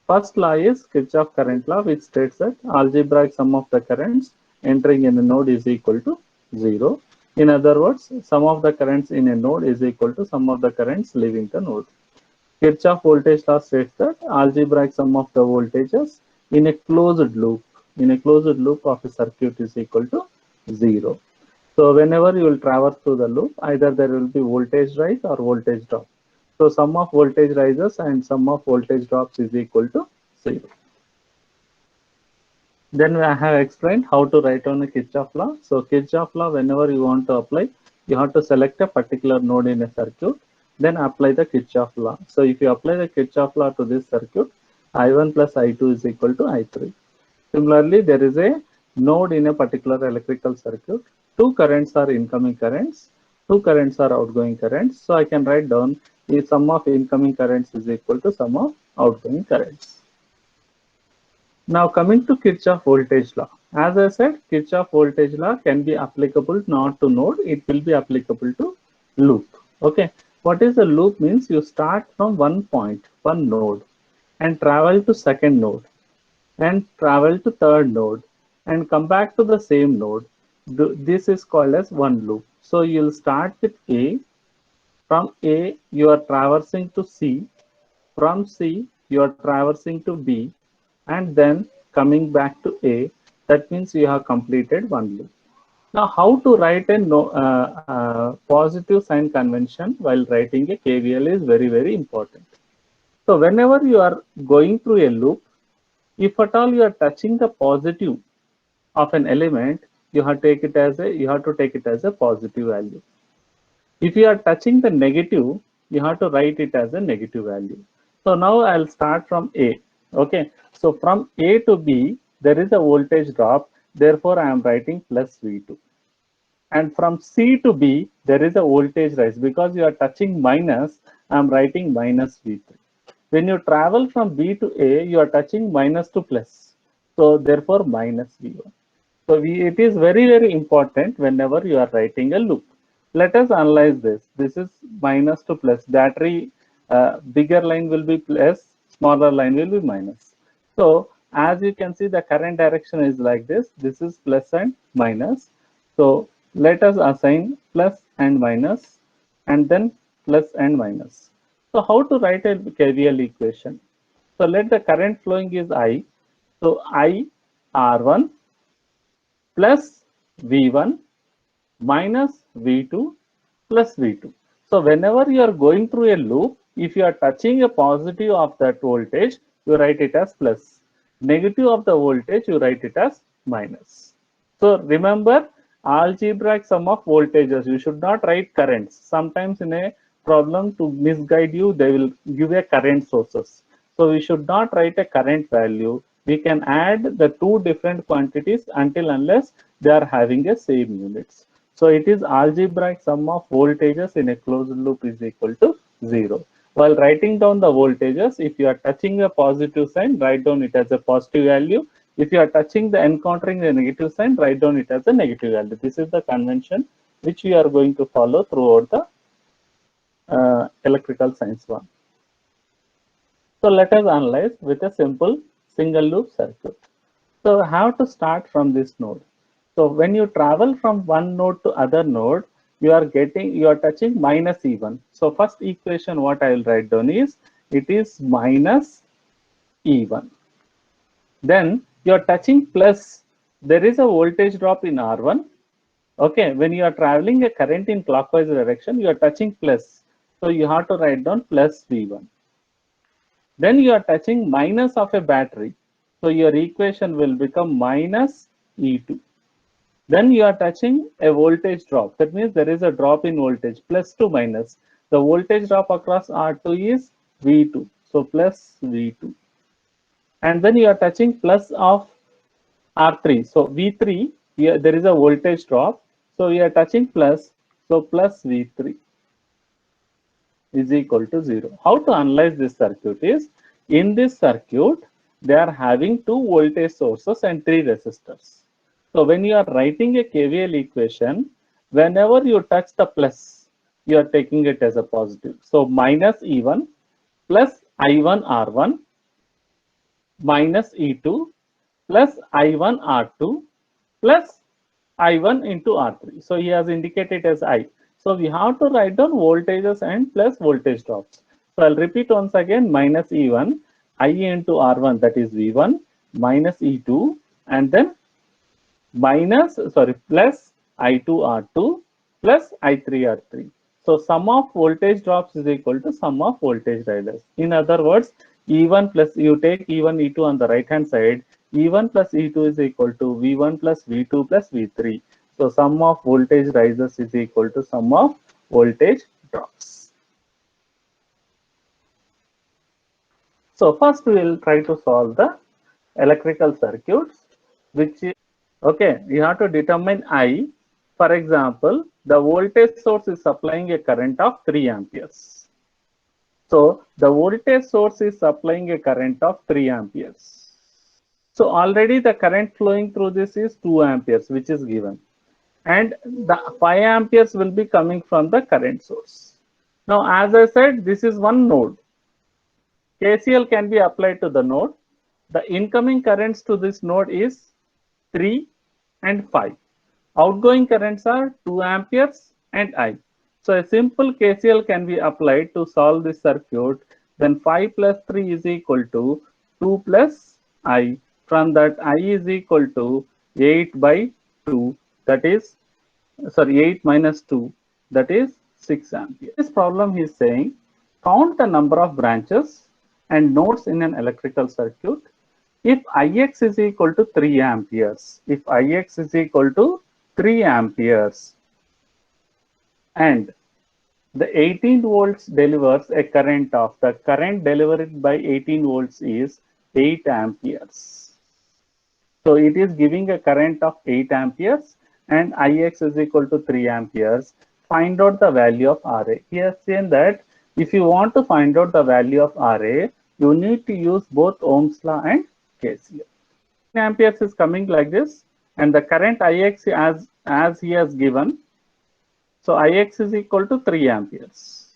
First law is Kirchhoff current law, which states that algebraic sum of the currents entering in a node is equal to 0. In other words, sum of the currents in a node is equal to sum of the currents leaving the node. Kirchhoff voltage law states that algebraic sum of the voltages in a closed loop of a circuit is equal to 0. So whenever you will traverse through the loop, either there will be voltage rise or voltage drop. So sum of voltage rises and sum of voltage drops is equal to 0. Then I have explained how to write on a Kirchhoff law. So Kirchhoff law, whenever you want to apply, you have to select a particular node in a circuit, then apply the Kirchhoff law. So if you apply the Kirchhoff law to this circuit, I1 plus I2 is equal to I3. Similarly, there is a node in a particular electrical circuit. Two currents are incoming currents, two currents are outgoing currents. So I can write down the sum of incoming currents is equal to sum of outgoing currents. Now coming to Kirchhoff voltage law. As I said, Kirchhoff voltage law can be applicable not to node, it will be applicable to loop. Okay, what is a loop means you start from one point, one node, and travel to second node, and travel to third node, and come back to the same node. This is called as one loop. So you'll start with A. From A, you are traversing to C. From C, you are traversing to B, and then coming back to A. That means you have completed one loop. Now, how to write a positive sign convention while writing a KVL is very, very important. So whenever you are going through a loop, if at all you are touching the positive of an element, you have to take it as a positive value. If you are touching the negative, you have to write it as a negative value. So now I'll start from A. Okay, so from A to B, there is a voltage drop. Therefore, I am writing plus V2. And from C to B, there is a voltage rise. Because you are touching minus, I am writing minus V3. When you travel from B to A, you are touching minus to plus. So therefore, minus V1. So it is very, very important whenever you are writing a loop. Let us analyze this. This is minus to plus. Battery bigger line will be plus, smaller line will be minus. So as you can see, the current direction is like this. This is plus and minus. So let us assign plus and minus, and then plus and minus. So how to write a KVL equation? So let the current flowing is I. So I R1 plus V1 minus V2 plus V2. So whenever you are going through a loop, if you are touching a positive of that voltage, you write it as plus. Negative of the voltage, you write it as minus. So remember, algebraic sum of voltages. You should not write currents. Sometimes in a problem, to misguide you, they will give a current sources. So we should not write a current value. We can add the two different quantities until unless they are having a same units. So it is algebraic sum of voltages in a closed loop is equal to 0. While writing down the voltages, if you are touching a positive sign, write down it as a positive value. If you are touching the encountering the negative sign, write down it as a negative value. This is the convention which we are going to follow throughout the electrical science one. So let us analyze with a simple single loop circuit. So I have to start from this node. So when you travel from one node to other node, you are touching minus E1. So first equation what I will write down is it is minus E1. Then you are touching plus. There is a voltage drop in R1. Okay, when you are traveling a current in clockwise direction, you are touching plus. So you have to write down plus V1. Then you are touching minus of a battery. So your equation will become minus E2. Then you are touching a voltage drop. That means there is a drop in voltage, plus to minus. The voltage drop across R2 is V2. So plus V2. And then you are touching plus of R3. So V3, here there is a voltage drop. So you are touching plus. So plus V3 is equal to 0. How to analyze this circuit is, in this circuit, they are having two voltage sources and three resistors. So when you are writing a KVL equation, whenever you touch the plus, you are taking it as a positive. So minus E1 plus I1 R1 minus E2 plus I1 R2 plus I1 into R3. So he has indicated as I. So we have to write down voltages and plus voltage drops. So I'll repeat once again, minus E1, I into R1, that is V1, minus E2, and then plus I2 R2 plus I3 R3. So sum of voltage drops is equal to sum of voltage rises. In other words, E1 plus, you take E1, E2 on the right hand side, E1 plus E2 is equal to V1 plus V2 plus V3. So sum of voltage rises is equal to sum of voltage drops. So first we will try to solve the electrical circuits, which is, okay, you have to determine I. For example, the voltage source is supplying a current of 3 amperes. So the voltage source is supplying a current of 3 amperes. So already the current flowing through this is 2 amperes, which is given. And the 5 amperes will be coming from the current source. Now, as I said, this is one node. KCL can be applied to the node. The incoming currents to this node is 3 and 5. Outgoing currents are 2 amperes and I. So a simple KCL can be applied to solve this circuit. Then 5 plus 3 is equal to 2 plus I. From that, I is equal to 8 by 2. That is, sorry, 8 minus 2. That is 6 amperes. This problem he is saying, count the number of branches and nodes in an electrical circuit if Ix is equal to 3 amperes. If Ix is equal to 3 amperes and the 18 volts delivers a current of, the current delivered by 18 volts is 8 amperes. So it is giving a current of 8 amperes and Ix is equal to 3 amperes. Find out the value of Ra. He has seen that if you want to find out the value of Ra, you need to use both Ohm's law and KCL. Amperes is coming like this, and the current Ix as he has given. So Ix is equal to 3 amperes.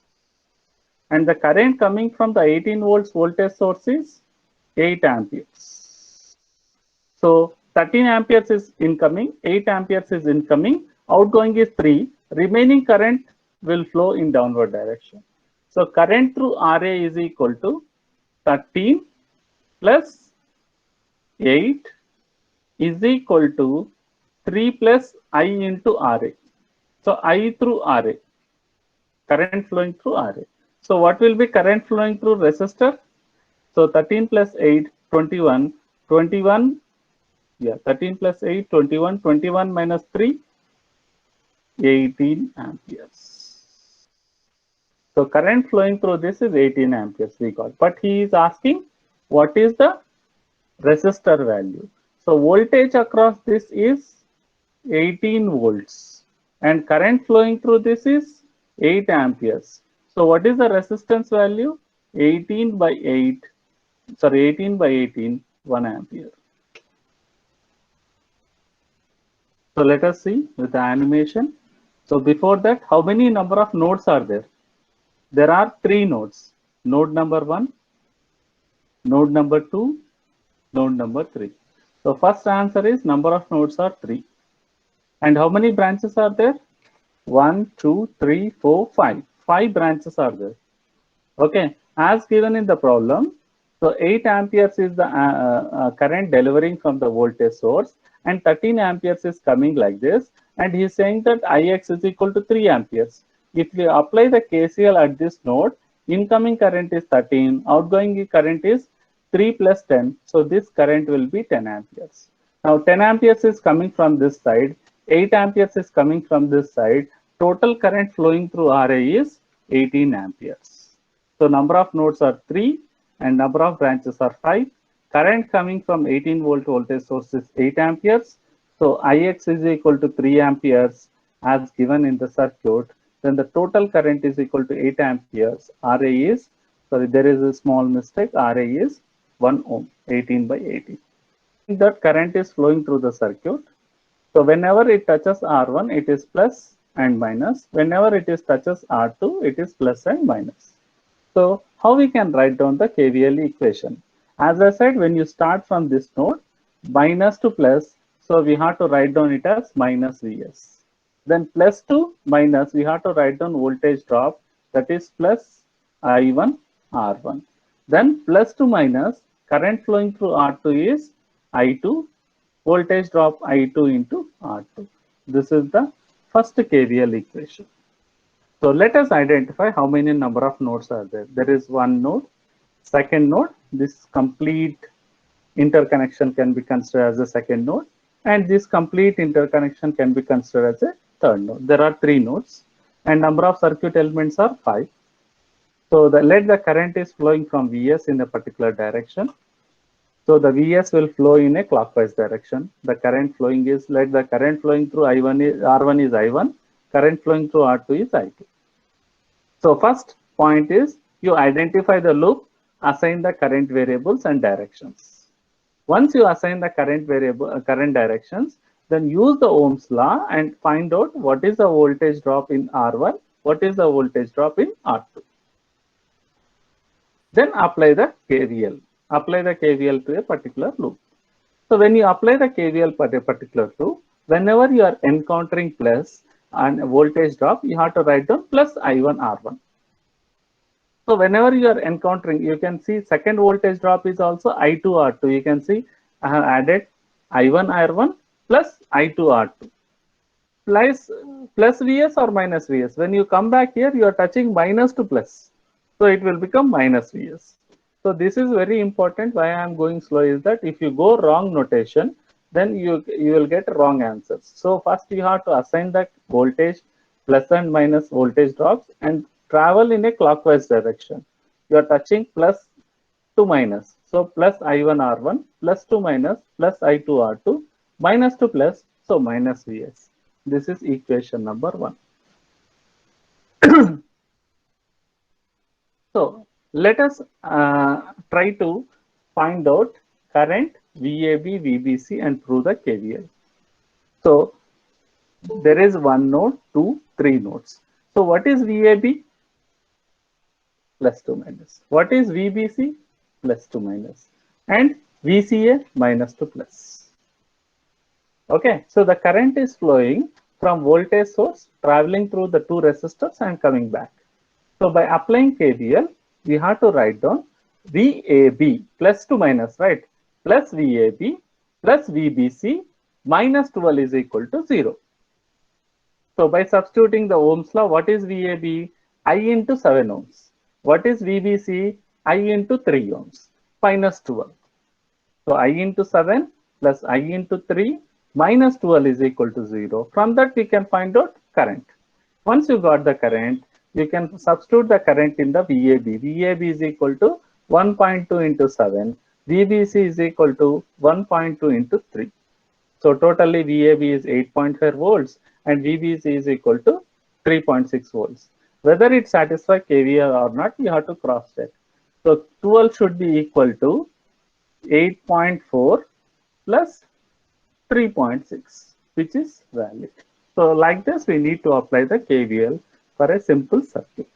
And the current coming from the 18 volts voltage source is 8 amperes. So 13 amperes is incoming, 8 amperes is incoming, outgoing is 3, remaining current will flow in downward direction. So current through Ra is equal to 13 plus 8 is equal to 3 plus I into Ra. So I through Ra, current flowing through Ra. So what will be current flowing through resistor? So 13 plus 8, 21, 21, yeah, 13 plus 8, 21, 21 minus 3, 18 amperes. So current flowing through this is 18 amperes we got. But he is asking what is the resistor value. So voltage across this is 18 volts and current flowing through this is 8 amperes. So what is the resistance value? 18 by 8, sorry, 18 by 18, 1 ampere. So let us see with the animation. So before that, how many number of nodes are there? There are 3 nodes. Node number 1, node number 2, node number 3. So first answer is number of nodes are 3. And how many branches are there? 1, 2, 3, 4, 5. 5 branches are there. Okay, as given in the problem, so 8 amperes is the current delivering from the voltage source and 13 amperes is coming like this, and he is saying that Ix is equal to 3 amperes. If we apply the KCL at this node, incoming current is 13, outgoing current is 3 plus 10, so this current will be 10 amperes. Now 10 amperes is coming from this side, 8 amperes is coming from this side, total current flowing through Ra is 18 amperes. So number of nodes are 3 and number of branches are 5. Current coming from 18 volt voltage source is 8 amperes. So Ix is equal to 3 amperes as given in the circuit. Then the total current is equal to 8 amperes. Ra is, sorry, there is a small mistake. Ra is 1 ohm, 18 by 18. That current is flowing through the circuit. So whenever it touches R1, it is plus and minus. Whenever it is touches R2, it is plus and minus. So how we can write down the KVL equation? As I said, when you start from this node, minus to plus, so we have to write down it as minus Vs. Then plus to minus, we have to write down voltage drop, that is plus I1 R1. Then plus to minus, current flowing through R2 is I2, voltage drop I2 into R2. This is the first KVL equation. So let us identify how many number of nodes are there. There is one node, second node, this complete interconnection can be considered as a second node, and this complete interconnection can be considered as a third node. There are three nodes and number of circuit elements are 5. So let the current is flowing from Vs in a particular direction. So the Vs will flow in a clockwise direction. The current flowing is, let the current flowing through R1 is I1, current flowing through R2 is I2. So first point is you identify the loop, assign the current variables and directions. Once you assign the current directions, then use the Ohm's law and find out what is the voltage drop in R1, what is the voltage drop in R2. Then apply the KVL. Apply the KVL to a particular loop. So when you apply the KVL for a particular loop, whenever you are encountering plus and voltage drop, you have to write down plus I1 R1. So whenever you are encountering, you can see second voltage drop is also I2 R2. You can see I have added I1 R1 plus I2 R2 plus Vs or minus Vs. When you come back here, you are touching minus to plus. So it will become minus Vs. So this is very important. Why I am going slow is that if you go wrong notation, then you will get wrong answers. So first you have to assign the voltage plus and minus voltage drops and travel in a clockwise direction. You are touching plus to minus. So plus I1 R1 plus to minus plus I2 R2 minus to plus, so minus Vs. This is equation number 1. So let us try to find out current VAB, VBC and prove the KVL. So there is one node, 2, 3 nodes. So what is VAB? Plus to minus. What is VBC? Plus to minus. And VCA? Minus to plus. Okay, so the current is flowing from voltage source, traveling through the 2 resistors and coming back. So by applying KVL, we have to write down VAB plus to minus, right? Plus VAB plus VBC minus 12 is equal to 0. So by substituting the Ohm's law, what is VAB? I into 7 ohms. What is VBC? I into 3 ohms minus 12. So I into 7 plus I into 3 minus 12 is equal to 0. From that we can find out current. Once you got the current, you can substitute the current in the VAB. VAB is equal to 1.2 into 7. VBC is equal to 1.2 into 3. So totally VAB is 8.5 volts and VBC is equal to 3.6 volts. Whether it satisfies KVL or not, you have to cross check. So 12 should be equal to 8.4 plus 3.6, which is valid. So like this, we need to apply the KVL for a simple circuit.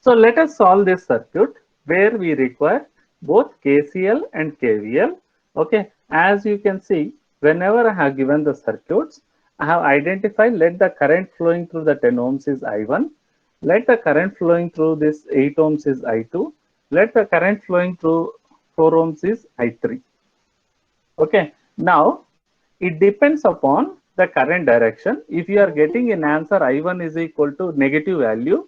So let us solve this circuit where we require both KCL and KVL. Okay, as you can see, whenever I have given the circuits, I have identified let the current flowing through the 10 ohms is I1, let the current flowing through this 8 ohms is I2, let the current flowing through 4 ohms is I3. Okay, now it depends upon the current direction. If you are getting an answer I1 is equal to negative value,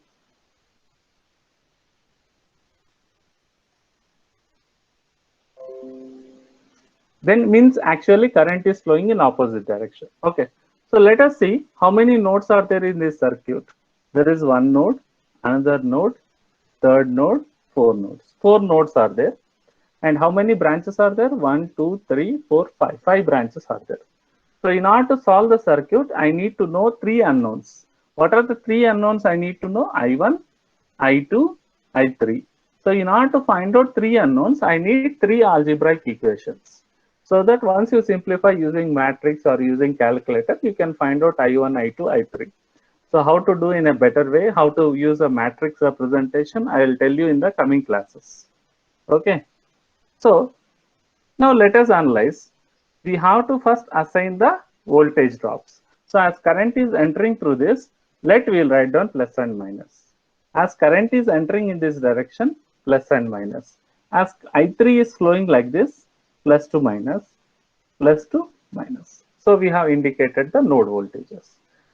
then means actually current is flowing in opposite direction. Okay, so let us see how many nodes are there in this circuit. There is one node, another node, third node, 4 nodes. 4 nodes are there. And how many branches are there? 1, 2, 3, 4, 5. 5 branches are there. So in order to solve the circuit, I need to know 3 unknowns. What are the 3 unknowns I need to know? I1, I2, I3. So in order to find out 3 unknowns, I need 3 algebraic equations. So that once you simplify using matrix or using calculator, you can find out I1, I2, I3. So how to do in a better way, how to use a matrix representation, I will tell you in the coming classes. Okay. So now let us analyze. We have to first assign the voltage drops. So as current is entering through this, we'll write down plus and minus. As current is entering in this direction, plus and minus. As I3 is flowing like this, plus to minus, plus to minus. So we have indicated the node voltages.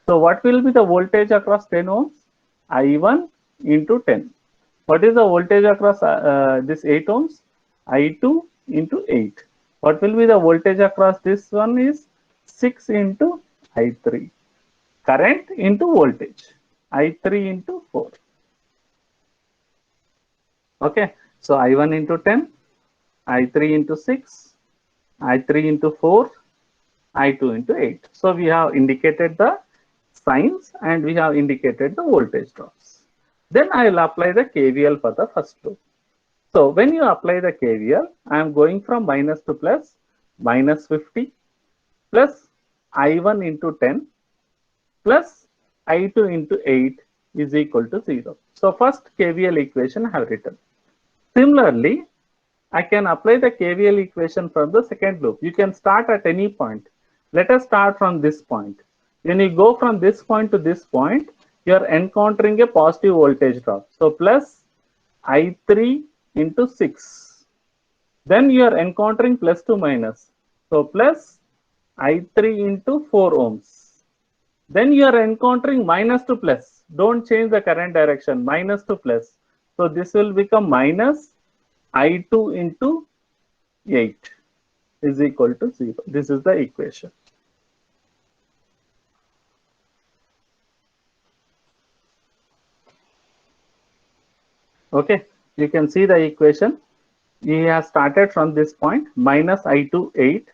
So what will be the voltage across 10 ohms? I1 into 10. What is the voltage across this 8 ohms? I2 into 8. What will be the voltage across this one is 6 into I3. Current into voltage. I3 into 4. Okay. So I1 into 10, I3 into 6, I3 into 4, I2 into 8. So we have indicated the signs and we have indicated the voltage drops. Then I will apply the KVL for the first loop. So when you apply the KVL, I am going from minus to plus, minus 50 plus I1 into 10 plus I2 into 8 is equal to 0. So first KVL equation I have written. Similarly, I can apply the KVL equation from the second loop. You can start at any point. Let us start from this point. When you go from this point to this point, you are encountering a positive voltage drop. So plus I3 into 6. Then you are encountering plus to minus. So plus I3 into 4 ohms. Then you are encountering minus to plus. Don't change the current direction. Minus to plus. So this will become minus I2 into 8 is equal to 0. This is the equation. Okay, you can see the equation. We have started from this point, minus I2 8,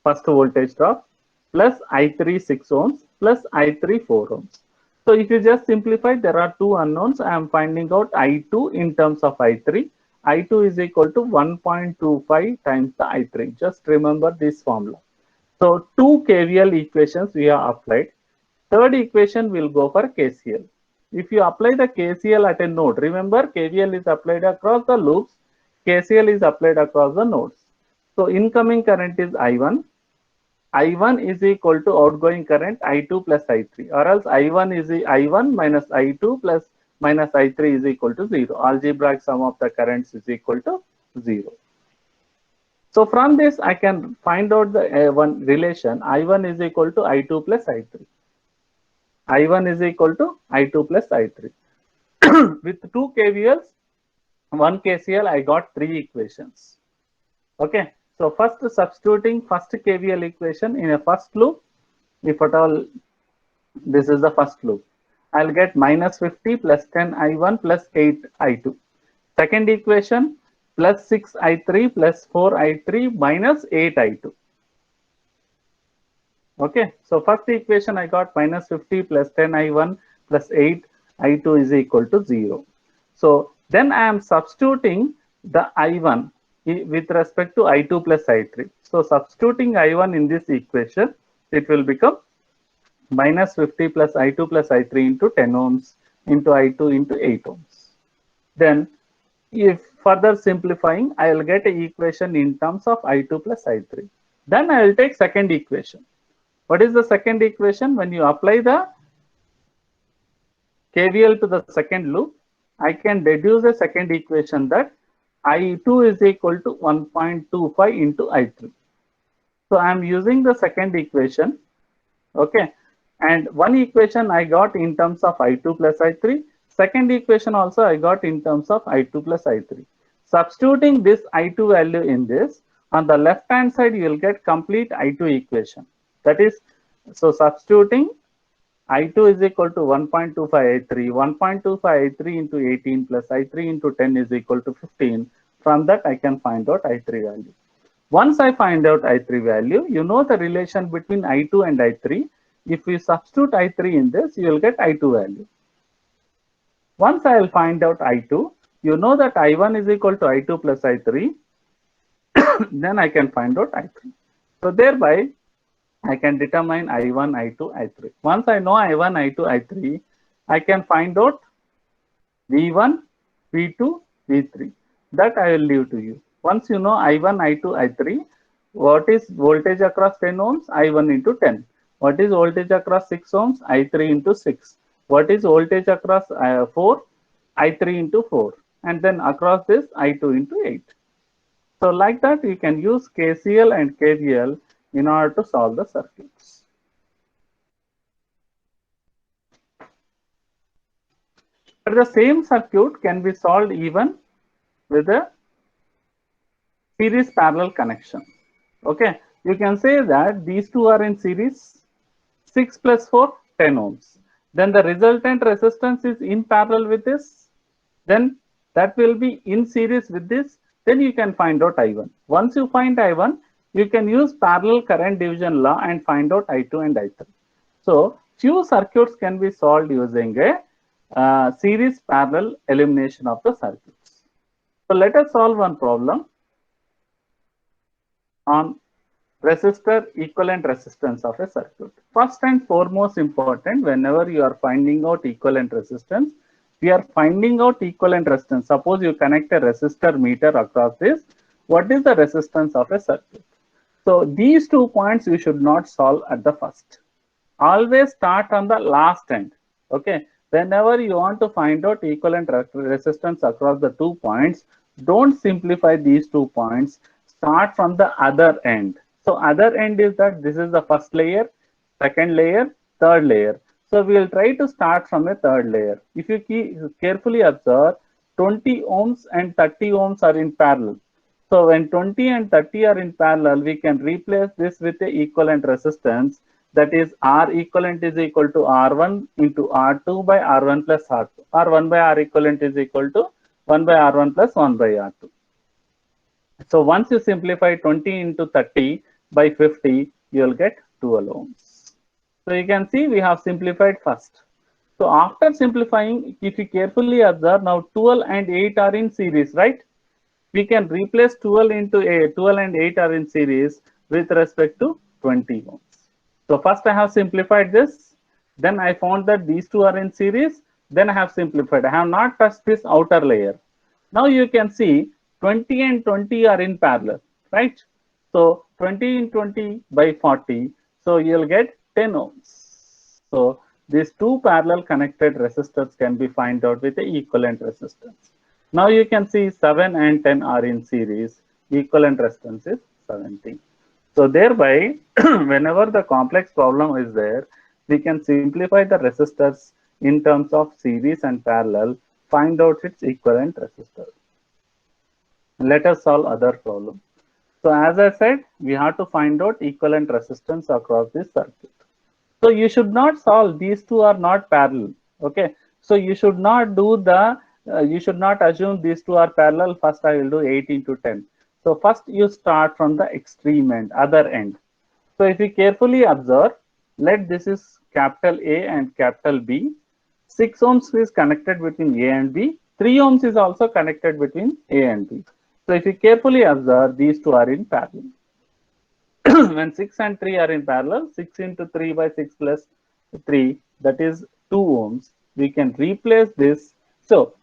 first voltage drop, plus I3 6 ohms, plus I3 4 ohms. So if you just simplify, there are two unknowns. I am finding out I2 in terms of I3. I2 is equal to 1.25 times the I3. Just remember this formula. So two KVL equations we have applied. Third equation will go for KCL. If you apply the KCL at a node, remember KVL is applied across the loops, KCL is applied across the nodes. So incoming current is I1. I1 is equal to outgoing current I2 plus I3, or else I1 is I1 minus I2 plus minus I3 is equal to 0. Algebraic sum of the currents is equal to 0. So from this, I can find out the one relation I1 is equal to I2 plus I3. I1 is equal to I2 plus I3. With two KVLs, one KCL, I got three equations. Okay. So first substituting first KVL equation in a first loop, if at all this is the first loop, I'll get minus 50 plus 10 I1 plus 8 I2. Second equation, plus 6 I3 plus 4 I3 minus 8 I2. Okay, so first equation I got minus 50 plus 10 I1 plus 8 I2 is equal to 0. So then I am substituting the I1 with respect to I2 plus I3. So substituting I1 in this equation, it will become minus 50 plus I2 plus I3 into 10 ohms into I2 into 8 ohms. Then if further simplifying, I will get an equation in terms of I2 plus I3. Then I will take second equation. What is the second equation? When you apply the KVL to the second loop, I can deduce the second equation that I2 is equal to 1.25 into I3. So I am using the second equation. Okay. And one equation I got in terms of I2 plus I3. Second equation also I got in terms of I2 plus I3. Substituting this I2 value in this, on the left hand side, you will get complete I2 equation. That is, so substituting I2 is equal to 1.25 I3, 1.25 I3 into 18 plus I3 into 10 is equal to 15. From that, I can find out I3 value. Once I find out I3 value, you know the relation between I2 and I3. If we substitute I3 in this, you will get I2 value. Once I will find out I2, you know that I1 is equal to I2 plus I3. Then I can find out I3. So thereby, I can determine I1, I2, I3. Once I know I1, I2, I3, I can find out V1, V2, V3. That I will leave to you. Once you know I1, I2, I3, what is voltage across 10 ohms? I1 into 10. What is voltage across 6 ohms? I3 into 6. What is voltage across 4? I3 into 4. And then across this, I2 into 8. So like that, you can use KCL and KVL in order to solve the circuits. But the same circuit can be solved even with a series parallel connection. Okay, you can say that these two are in series, 6 plus 4, 10 ohms. Then the resultant resistance is in parallel with this. Then that will be in series with this. Then you can find out I1. Once you find I1, you can use parallel current division law and find out I2 and I3. So few circuits can be solved using a series parallel elimination of the circuits. So let us solve one problem on resistor equivalent resistance of a circuit. First and foremost important, whenever you are finding out equivalent resistance, we are finding out equivalent resistance. Suppose you connect a resistor meter across this. What is the resistance of a circuit? So these 2 points you should not solve at the first. Always start on the last end. Okay. Whenever you want to find out equivalent resistance across the 2 points, don't simplify these 2 points. Start from the other end. So other end is that this is the first layer, second layer, third layer. So we will try to start from a third layer. If you carefully observe, 20 ohms and 30 ohms are in parallel. So when 20 and 30 are in parallel, we can replace this with the equivalent resistance. That is R equivalent is equal to R1 into R2 by R1 plus R2. R1 by R equivalent is equal to 1 by R1 plus 1 by R2. So once you simplify 20 into 30 by 50, you will get 12 ohms. So you can see we have simplified first. So after simplifying, if you carefully observe, now 12 and 8 are in series, right? We can replace 12 into 8, 12 and 8 are in series with respect to 20 ohms. So first I have simplified this, then I found that these two are in series, then I have simplified. I have not touched this outer layer. Now you can see 20 and 20 are in parallel, right? So 20 in 20 by 40, so you'll get 10 ohms. So these two parallel connected resistors can be found out with the equivalent resistance. Now you can see 7 and 10 are in series, equivalent resistance is 17. So thereby, whenever the complex problem is there, we can simplify the resistors in terms of series and parallel, find out its equivalent resistor. Let us solve other problem. So as I said, we have to find out equivalent resistance across this circuit. So you should not solve, these two are not parallel. Okay. So you should not do the, you should not assume these two are parallel. First I will do 8 into 10. So first you start from the extreme end, other end. So if you carefully observe, let this is capital A and capital B. 6 ohms is connected between A and B. 3 ohms is also connected between A and B. So if you carefully observe, these two are in parallel. When 6 and 3 are in parallel, 6 into 3 by 6 plus 3, that is 2 ohms. We can replace this. So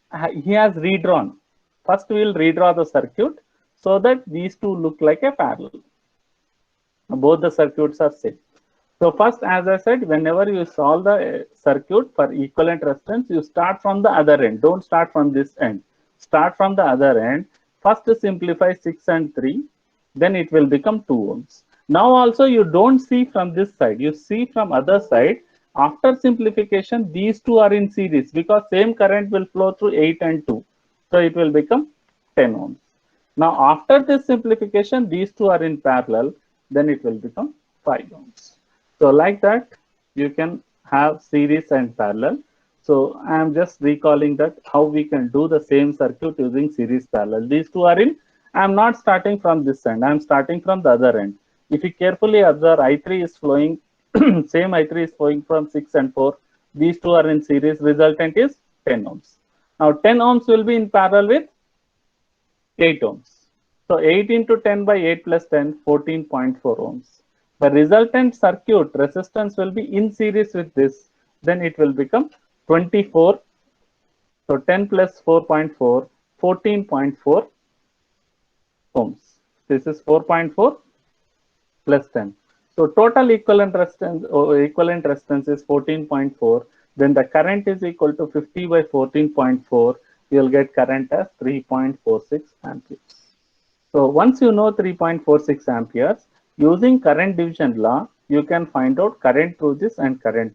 he has redrawn. First we will redraw the circuit so that these two look like a parallel. Both the circuits are same. So first, as I said, whenever you solve the circuit for equivalent resistance, you start from the other end. Don't start from this end. Start from the other end. First simplify 6 and 3. Then it will become 2 ohms. Now also you don't see from this side. You see from other side. After simplification, these two are in series because same current will flow through 8 and 2. So it will become 10 ohms. Now after this simplification, these two are in parallel. Then it will become 5 ohms. So like that, you can have series and parallel. So I am just recalling that how we can do the same circuit using series parallel. These two are in, I am not starting from this end, I am starting from the other end. If you carefully observe, I3 is flowing, same I3 is flowing from 6 and 4. These two are in series, resultant is 10 ohms. Now 10 ohms will be in parallel with 8 ohms. So 8 into 10 by 8 plus 10, 14.4 ohms. The resultant circuit resistance will be in series with this. Then it will become 24. So 10 plus 4.4, 14.4 ohms. This is 4.4 plus 10. So total equivalent resistance is 14.4. Then the current is equal to 50 by 14.4. You will get current as 3.46 amperes. So once you know 3.46 amperes, using current division law, you can find out current through this and current